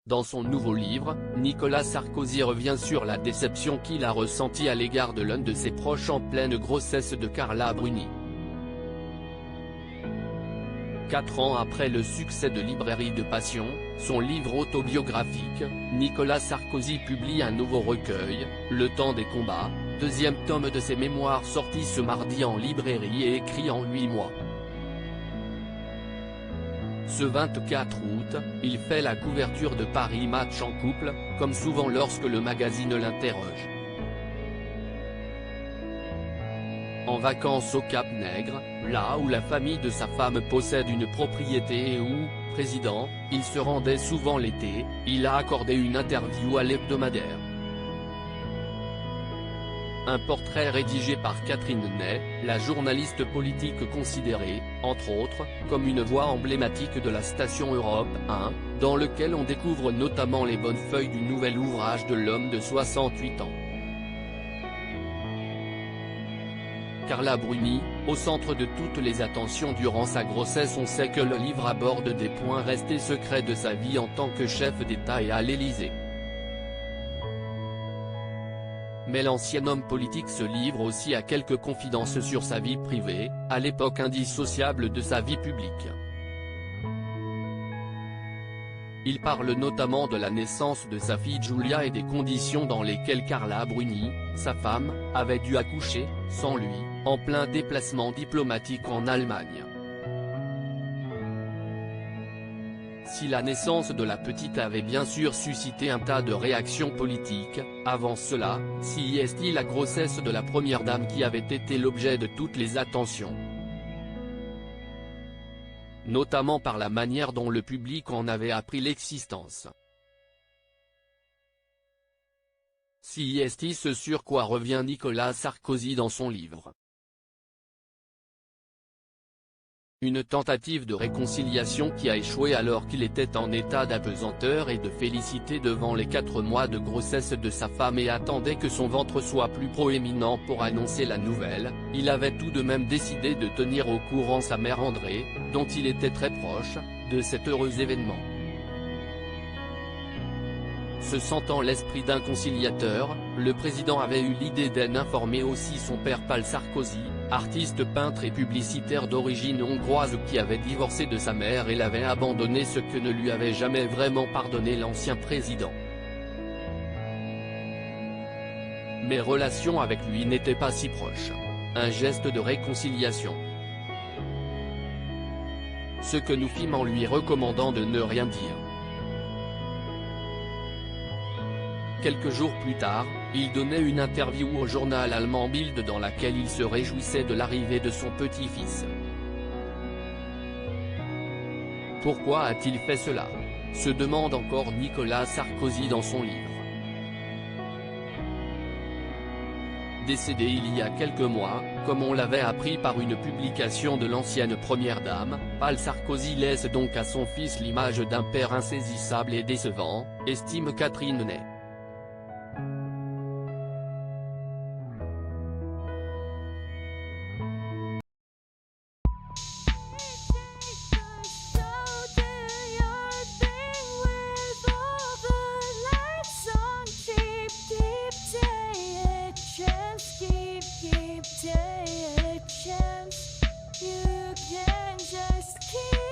Dans son nouveau livre, Nicolas Sarkozy revient sur la déception qu'il a ressentie à l'égard de l'un de ses proches en pleine grossesse de Carla Bruni. 4 ans après le succès de Librairie de Passion, son livre autobiographique, Nicolas Sarkozy publie un nouveau recueil, Le temps des combats, deuxième tome de ses mémoires sorti ce mardi en librairie et écrit en 8 mois. Ce 24 août, il fait la couverture de Paris Match en couple, comme souvent lorsque le magazine l'interroge. En vacances au Cap Nègre, là où la famille de sa femme possède une propriété et où, président, il se rendait souvent l'été, il a accordé une interview à l'hebdomadaire. Un portrait rédigé par Catherine Ney, la journaliste politique considérée, entre autres, comme une voix emblématique de la station Europe 1, dans lequel on découvre notamment les bonnes feuilles du nouvel ouvrage de l'homme de 68 ans. Carla Bruni, au centre de toutes les attentions durant sa grossesse. On sait que le livre aborde des points restés secrets de sa vie en tant que chef d'État et à l'Élysée. Mais l'ancien homme politique se livre aussi à quelques confidences sur sa vie privée, à l'époque indissociable de sa vie publique. Il parle notamment de la naissance de sa fille Giulia et des conditions dans lesquelles Carla Bruni, sa femme, avait dû accoucher, sans lui, en plein déplacement diplomatique en Allemagne. Si la naissance de la petite avait bien sûr suscité un tas de réactions politiques, avant cela, si est-il la grossesse de la première dame qui avait été l'objet de toutes les attentions. Notamment par la manière dont le public en avait appris l'existence. Si est ce sur quoi revient Nicolas Sarkozy dans son livre. Une tentative de réconciliation qui a échoué alors qu'il était en état d'apesanteur et de félicité devant les 4 mois de grossesse de sa femme et attendait que son ventre soit plus proéminent pour annoncer la nouvelle. Il avait tout de même décidé de tenir au courant sa mère André, dont il était très proche, de cet heureux événement. Se sentant l'esprit d'un conciliateur, le président avait eu l'idée d'en informer aussi son père Paul Sarkozy, artiste peintre et publicitaire d'origine hongroise qui avait divorcé de sa mère et l'avait abandonné, ce que ne lui avait jamais vraiment pardonné l'ancien président. Mes relations avec lui n'étaient pas si proches. Un geste de réconciliation. Ce que nous fîmes en lui recommandant de ne rien dire. Quelques jours plus tard, il donnait une interview au journal allemand Bild dans laquelle il se réjouissait de l'arrivée de son petit-fils. Pourquoi a-t-il fait cela? Se demande encore Nicolas Sarkozy dans son livre. Décédé il y a quelques mois, comme on l'avait appris par une publication de l'ancienne première dame, Paul Sarkozy laisse donc à son fils l'image d'un père insaisissable et décevant, estime Catherine Ney. You can just keep